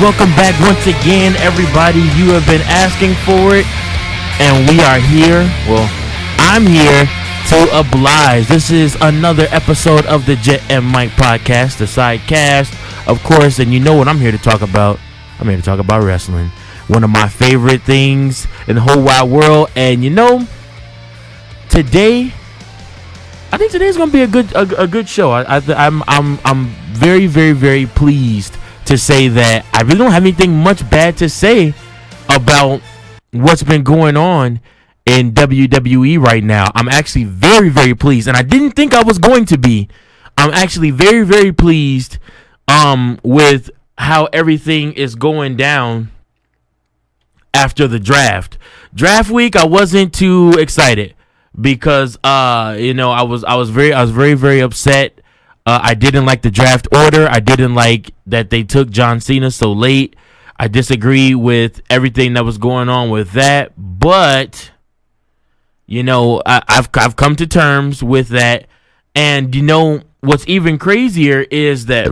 Welcome back once again, everybody. You have been asking for it, and we are here. Well, I'm here to oblige. This is another episode of the Jet and Mike podcast, the side cast, of course. And you know what I'm here to talk about? I'm here to talk about wrestling, one of my favorite things in the whole wide world. And you know, today, I think today's gonna be a good show. I'm very, very, very pleased to say that I really don't have anything much bad to say about what's been going on in WWE right now. I'm actually very, very pleased, and I didn't think I was going to be. I'm actually very, very pleased with how everything is going down after the draft. Draft week, I wasn't too excited because I was very, very upset. I didn't like the draft order. I didn't like that they took John Cena so late. I disagree with everything that was going on with that. But, you know, I've come to terms with that. And, you know, what's even crazier is that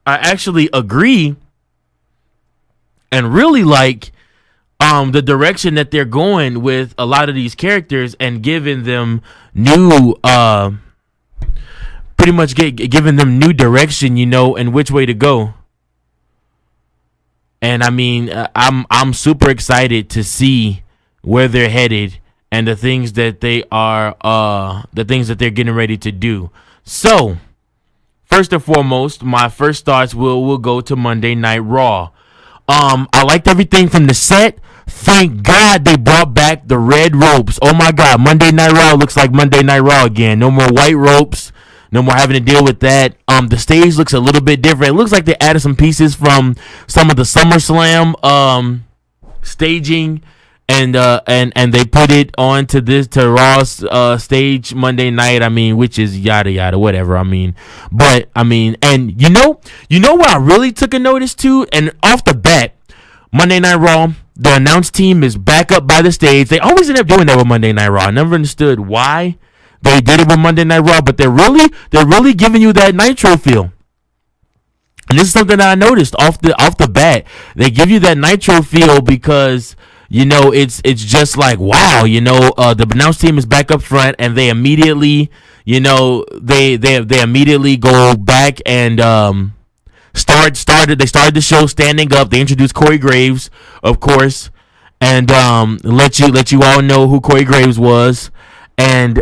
I actually agree and really like the direction that they're going with a lot of these characters and giving them new pretty much giving them new direction, you know, and which way to go. And I mean, I'm super excited to see where they're headed and the things that they're getting ready to do. So, first and foremost, my first thoughts will go to Monday Night Raw. I liked everything from the set. Thank God they brought back the red ropes. Oh my God, Monday Night Raw looks like Monday Night Raw again. No more white ropes. No more having to deal with that. The stage looks a little bit different. It looks like they added some pieces from some of the SummerSlam staging, and they put it onto to Raw's stage Monday night. I mean, which is yada yada, whatever. I mean, but I mean, and you know what I really took a notice to, and off the bat, Monday Night Raw, the announce team is back up by the stage. They always end up doing that with Monday Night Raw. I never understood why they did it with Monday Night Raw, but they're really giving you that Nitro feel. And this is something that I noticed off the bat. They give you that Nitro feel because, you know, it's just like, wow, you know, the announce team is back up front, and they immediately, you know, they immediately go back and started the show standing up. They introduced Corey Graves, of course, and let you all know who Corey Graves was. And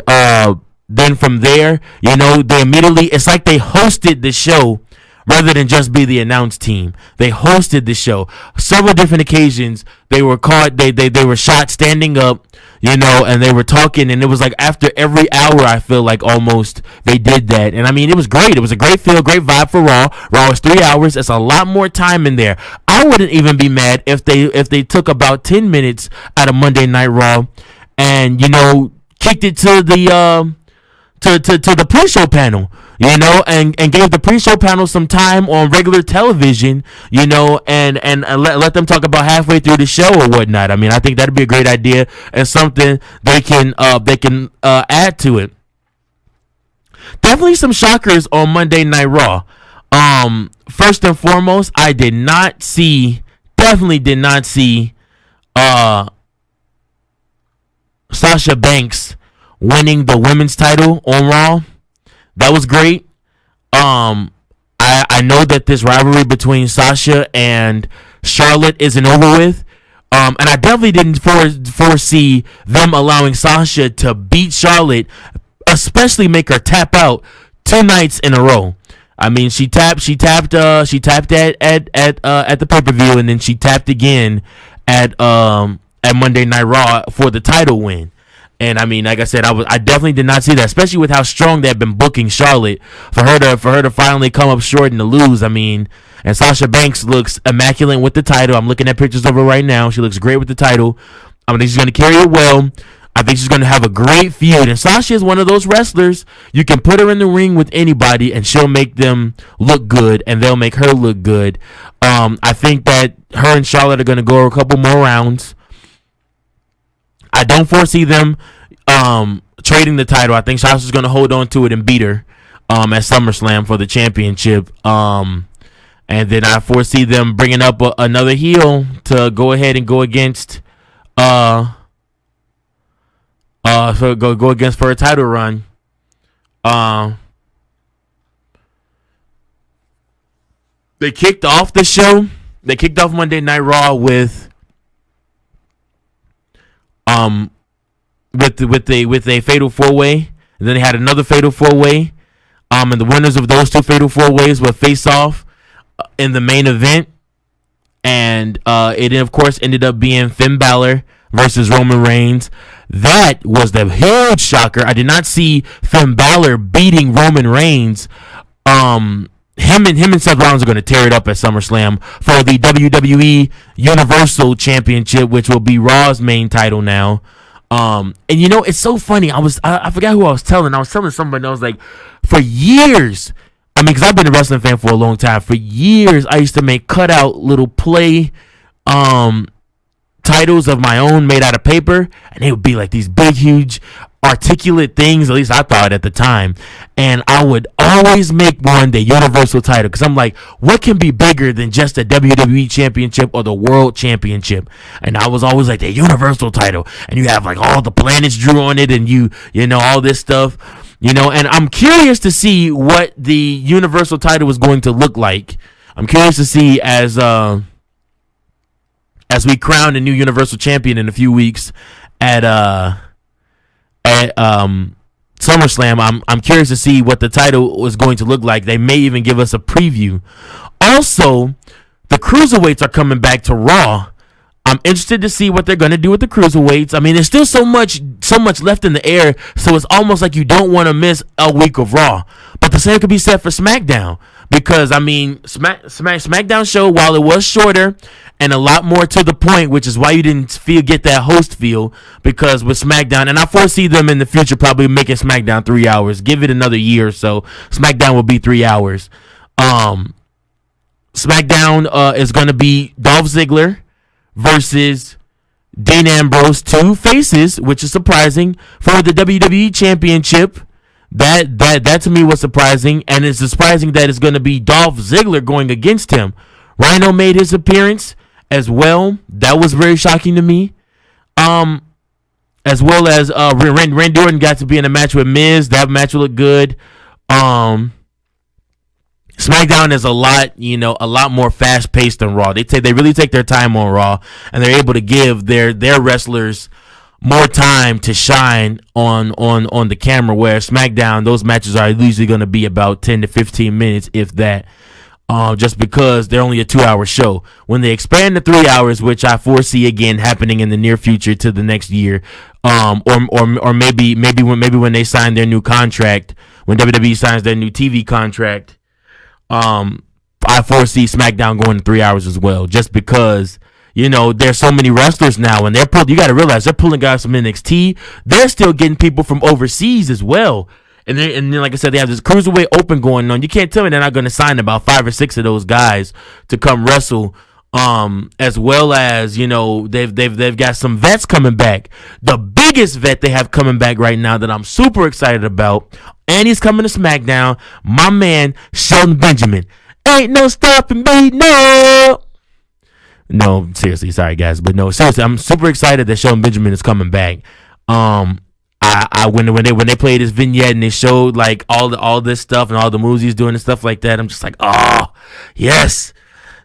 then from there, you know, it's like they hosted the show rather than just be the announce team. They hosted the show. Several different occasions, they were caught, they were shot standing up, you know, and they were talking, and it was like after every hour, I feel like almost they did that. And I mean, it was great. It was a great feel, great vibe for Raw. Raw was 3 hours. That's a lot more time in there. I wouldn't even be mad if they took about 10 minutes out of Monday Night Raw and, you know, kicked it to the to the pre-show panel, you know, and gave the pre-show panel some time on regular television, you know, and let them talk about halfway through the show or whatnot. I mean, I think that'd be a great idea and something they can add to it. Definitely some shockers on Monday Night Raw. First and foremost, I definitely did not see Sasha Banks winning the women's title on Raw. That was great. I know that this rivalry between Sasha and Charlotte isn't over with. And I definitely didn't foresee them allowing Sasha to beat Charlotte, especially make her tap out 2 nights in a row. I mean, she tapped at the pay-per-view, and then she tapped again at Monday Night Raw for the title win. And I mean, like I said, I definitely did not see that, especially with how strong they have been booking Charlotte for her to finally come up short and to lose. I mean, and Sasha Banks looks immaculate with the title. I'm looking at pictures of her right now. She looks great with the title. I think she's going to carry it well. I think she's going to have a great feud. And Sasha is one of those wrestlers, you can put her in the ring with anybody and she'll make them look good, and they'll make her look good. I think that her and Charlotte are going to go a couple more rounds. I don't foresee them trading the title. I think Sasha's going to hold on to it and beat her at SummerSlam for the championship. And then I foresee them bringing up another heel to go ahead and go against go against for a title run. They kicked off the show. They kicked off Monday Night Raw with a fatal 4-way. And then they had another fatal 4-way. And the winners of those two fatal 4-ways would face off in the main event. And it of course ended up being Finn Balor versus Roman Reigns. That was the huge shocker. I did not see Finn Balor beating Roman Reigns. Him and Seth Rollins are going to tear it up at SummerSlam for the WWE Universal Championship, which will be Raw's main title now. And you know, it's so funny. I forgot who I was telling. I was telling somebody. I was like, for years, I mean, because I've been a wrestling fan for a long time. For years, I used to make cutout little play titles of my own made out of paper, and they would be like these big, huge, articulate things. At least I thought at the time. And I would always make one the Universal title, because I'm like, what can be bigger than just the WWE Championship or the World Championship? And I was always like, the Universal title, and you have like all the planets drew on it, and you know all this stuff, you know. And I'm curious to see what the Universal title is going to look like. I'm curious to see as we crown a new Universal Champion in a few weeks at SummerSlam. I'm curious to see what the title was going to look like. They may even give us a preview. Also, the cruiserweights are coming back to Raw. I'm interested to see what they're going to do with the cruiserweights. I mean, there's still so much left in the air, so it's almost like you don't want to miss a week of Raw. But the same could be said for SmackDown, because I mean, SmackDown show, while it was shorter and a lot more to the point, which is why you didn't get that host feel, because with SmackDown, and I foresee them in the future probably making SmackDown 3 hours. Give it another year or so, SmackDown will be 3 hours. SmackDown is going to be Dolph Ziggler versus Dean Ambrose, two faces, which is surprising for the WWE Championship. That to me was surprising, and it's surprising that it's going to be Dolph Ziggler going against him. Rhino made his appearance as well. That was very shocking to me. As well as Randy Orton got to be in a match with Miz. That match looked good. SmackDown is a lot more fast paced than Raw. They really take their time on Raw, and they're able to give their wrestlers more time to shine on the camera, where SmackDown, those matches are usually going to be about 10 to 15 minutes, if that. Just because they're only a 2-hour show. When they expand to 3 hours, which I foresee again happening in the near future to the next year, or maybe when they sign their new contract, when WWE signs their new TV contract, I foresee SmackDown going to 3 hours as well, just because, you know, there's so many wrestlers now, and you got to realize they're pulling guys from NXT. They're still getting people from overseas as well. And then, like I said, they have this Cruiserweight Open going on. You can't tell me they're not going to sign about 5 or 6 of those guys to come wrestle. As well as, you know, they've got some vets coming back. The biggest vet they have coming back right now that I'm super excited about, and he's coming to SmackDown, my man Shelton Benjamin. Ain't no stopping me, no. No, seriously, sorry guys, but no, seriously, I'm super excited that Shelton Benjamin is coming back. When they played this vignette and they showed like all this stuff and all the moves he's doing and stuff like that, I'm just like, oh yes,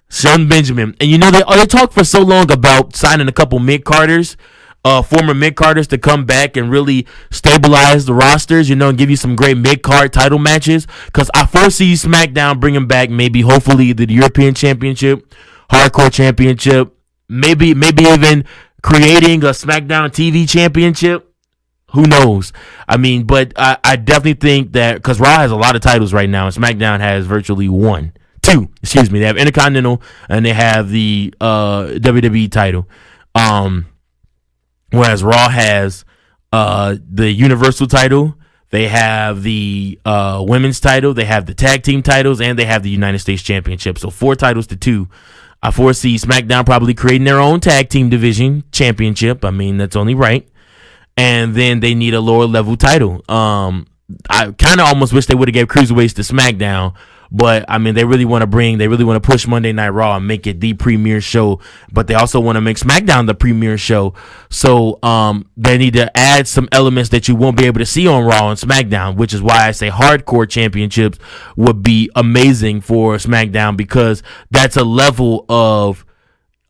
Shelton Benjamin. And you know, they talked for so long about signing a couple mid-carders, former mid-carders, to come back and really stabilize the rosters, you know, and give you some great mid-card title matches. Because I foresee SmackDown bringing back hopefully the European Championship, Hardcore Championship, maybe even creating a SmackDown TV Championship. Who knows? I mean, but I definitely think that, because Raw has a lot of titles right now, and SmackDown has virtually two. They have Intercontinental, and they have the WWE title. Whereas Raw has the Universal title, they have the women's title, they have the tag team titles, and they have the United States Championship. So 4 titles to 2. I foresee SmackDown probably creating their own tag team division championship. I mean, that's only right. And then they need a lower level title. I kind of almost wish they would have gave cruiserweights to SmackDown, But I mean, they really want to push Monday Night Raw and make it the premier show. But they also want to make SmackDown the premier show. So they need to add some elements that you won't be able to see on Raw and SmackDown, which is why I say hardcore championships would be amazing for SmackDown, because that's a level of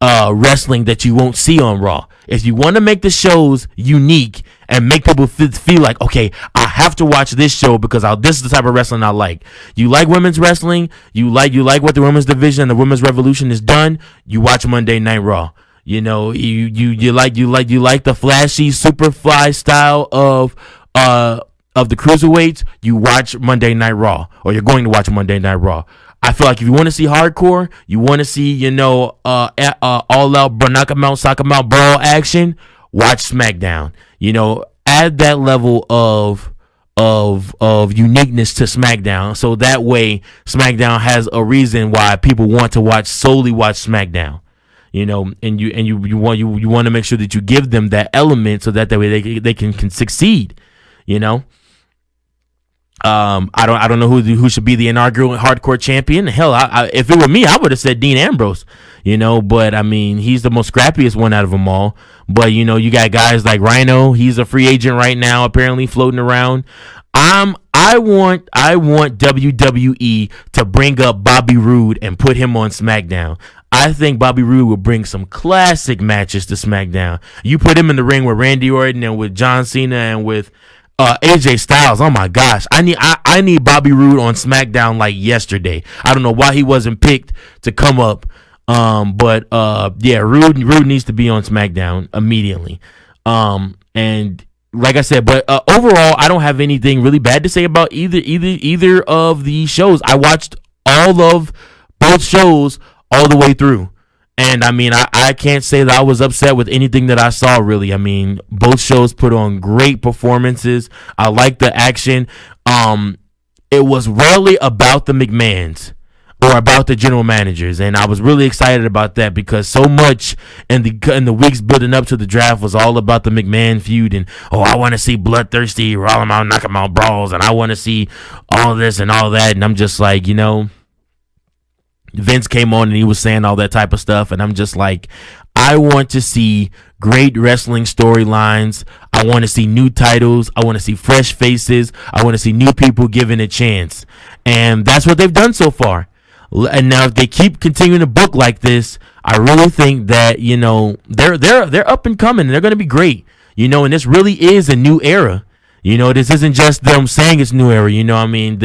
wrestling that you won't see on Raw. If you want to make the shows unique and make people feel like, okay, I have to watch this show because this is the type of wrestling I like. You like women's wrestling, you like what the women's division and the women's revolution has done, you watch Monday Night Raw. You know, you like the flashy Superfly style of the cruiserweights, you watch Monday Night Raw, or you're going to watch Monday Night Raw. I feel like if you want to see hardcore, you want to see, all out, knock 'em out, sock 'em out, brawl action, watch SmackDown. Add that level of uniqueness to SmackDown, so that way SmackDown has a reason why people want to solely watch SmackDown. And you want to make sure that you give them that element so that way they can succeed. I don't know who should be the inaugural hardcore champion. Hell, if it were me, I would have said Dean Ambrose. But I mean, he's the most scrappiest one out of them all. But you got guys like Rhino. He's a free agent right now, apparently floating around. I want WWE to bring up Bobby Roode and put him on SmackDown. I think Bobby Roode will bring some classic matches to SmackDown. You put him in the ring with Randy Orton and with John Cena and with AJ Styles. Oh my gosh, I need Bobby Roode on SmackDown like yesterday. I don't know why he wasn't picked to come up. But Roode needs to be on SmackDown immediately. And like I said, but overall, I don't have anything really bad to say about either of the shows. I watched all of both shows all the way through. And I mean, I can't say that I was upset with anything that I saw, really. I mean, both shows put on great performances. I like the action. It was rarely about the McMahons or about the general managers, and I was really excited about that, because so much in the weeks building up to the draft was all about the McMahon feud, and I want to see bloodthirsty, roll 'em out, knock 'em out brawls, and I want to see all this and all that, and I'm just like, Vince came on and he was saying all that type of stuff, and I'm just like, I want to see great wrestling storylines. I want to see new titles. I want to see fresh faces. I want to see new people given a chance, and that's what they've done so far. And now if they keep continuing to book like this, I really think that they're up and coming, and they're going to be great. And this really is a new era. This isn't just them saying it's new era. I mean,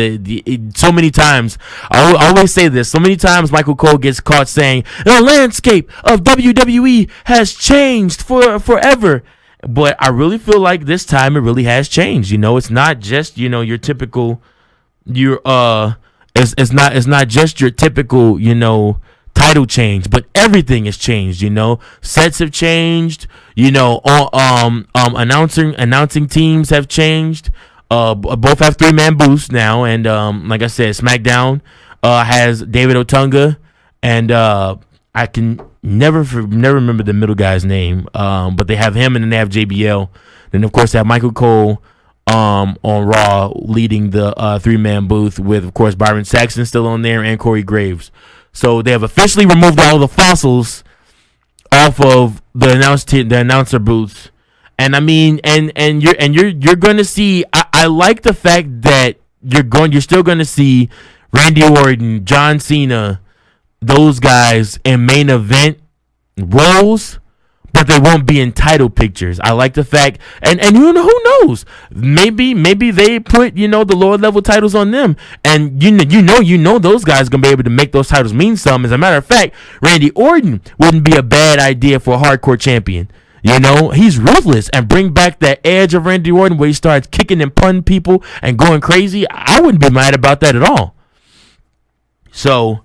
so many times, I always say this, so many times Michael Cole gets caught saying, the landscape of WWE has changed forever. But I really feel like this time it really has changed. It's not just, your typical, it's not just your typical, title change, but everything has changed. Sets have changed. Announcing teams have changed. Both have 3-man booths now, and like I said, SmackDown has David Otunga, and I can never remember the middle guy's name. But they have him, and then they have JBL. Then of course they have Michael Cole on Raw leading the 3-man booth, with of course Byron Saxton still on there and Corey Graves. So they have officially removed all the fossils off of the announcer booths, and I mean, and you're going to see. I like the fact that you're still going to see Randy Orton, John Cena, those guys in main event roles, but they won't be in title pictures. I like the fact, and who knows? Maybe they put the lower level titles on them, and those guys gonna be able to make those titles mean something. As a matter of fact, Randy Orton wouldn't be a bad idea for a hardcore champion. He's ruthless, and bring back that edge of Randy Orton where he starts kicking and punting people and going crazy. I wouldn't be mad about that at all. So,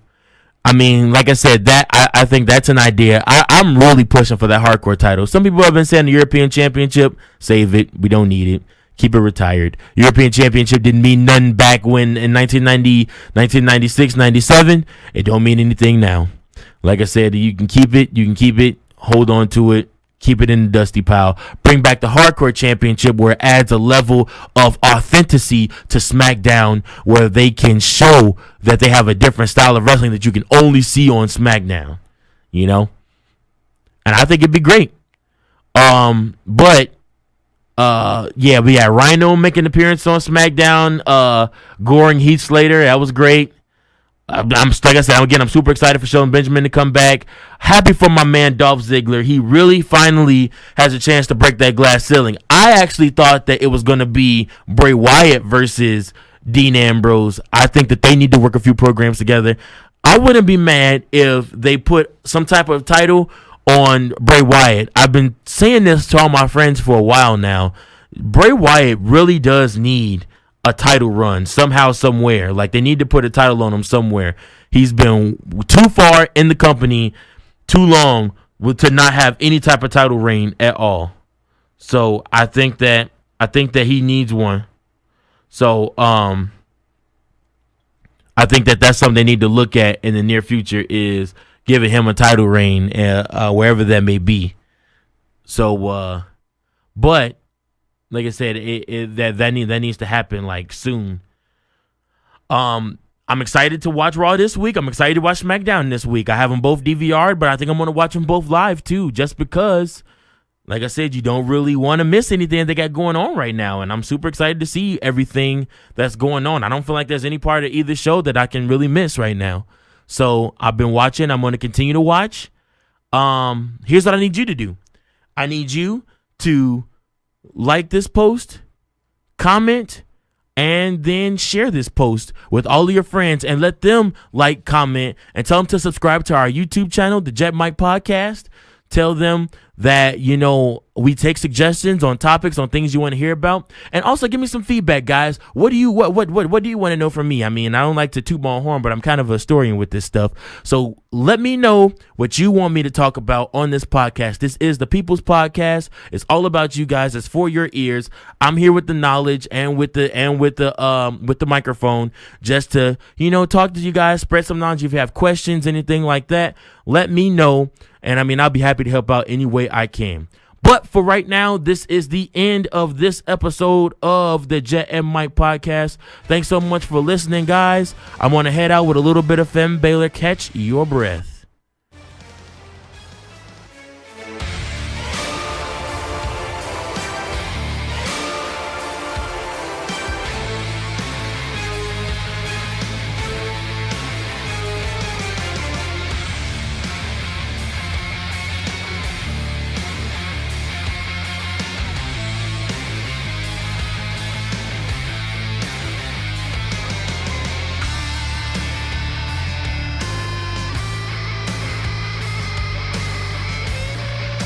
I mean, like I said, that I think that's an idea. I'm really pushing for that hardcore title. Some people have been saying the European Championship, save it. We don't need it. Keep it retired. European Championship didn't mean nothing back when in 1990, 1996, 97. It don't mean anything now. Like I said, you can keep it. Hold on to it. keep it in the dusty pile. Bring back the Hardcore Championship, where it adds a level of authenticity to SmackDown, where they can show that they have a different style of wrestling that you can only see on SmackDown, you know? And I think it'd be great. But we had Rhino make an appearance on SmackDown, goring Heath Slater. That was great. I'm like I said, I'm super excited for Shelton Benjamin to come back. Happy for my man Dolph Ziggler. He really finally has a chance to break that glass ceiling. I actually thought that it was going to be Bray Wyatt versus Dean Ambrose. I think that they need to work a few programs together. I wouldn't be mad if they put some type of title on Bray Wyatt. I've been saying this to all my friends for a while now. Bray Wyatt really does need a title run somehow, somewhere. Like, they need to put a title on him somewhere. He's been too far in the company too long to not have any type of title reign at all. So I think that he needs one. So I think that that's something they need to look at in the near future, is giving him a title reign wherever that may be. So but like I said, that needs to happen like soon. I'm excited to watch Raw this week. I'm excited to watch SmackDown this week. I have them both DVR'd, but I think I'm going to watch them both live too, just because, like I said, you don't really want to miss anything they got going on right now. And I'm super excited to see everything that's going on. I don't feel like there's any part of either show that I can really miss right now. So I've been watching. I'm going to continue to watch. Here's what I need you to do. I need you to like this post, comment, and then share this post with all of your friends and let them like, comment, and tell them to subscribe to our YouTube channel, the Jet Mike Podcast. Tell them that, we take suggestions on topics, on things you want to hear about. And also give me some feedback, guys. What do you want to know from me? I mean, I don't like to toot my own horn, but I'm kind of a historian with this stuff. So let me know what you want me to talk about on this podcast. This is the People's Podcast. It's all about you guys. It's for your ears. I'm here with the knowledge and with the microphone, just to, talk to you guys, spread some knowledge. If you have questions, anything like that, let me know. And I mean, I'll be happy to help out any way I can. But for right now, this is the end of this episode of the Jet and Mike Podcast. Thanks so much for listening, guys. I'm going to head out with a little bit of Femme Baylor. Catch your breath.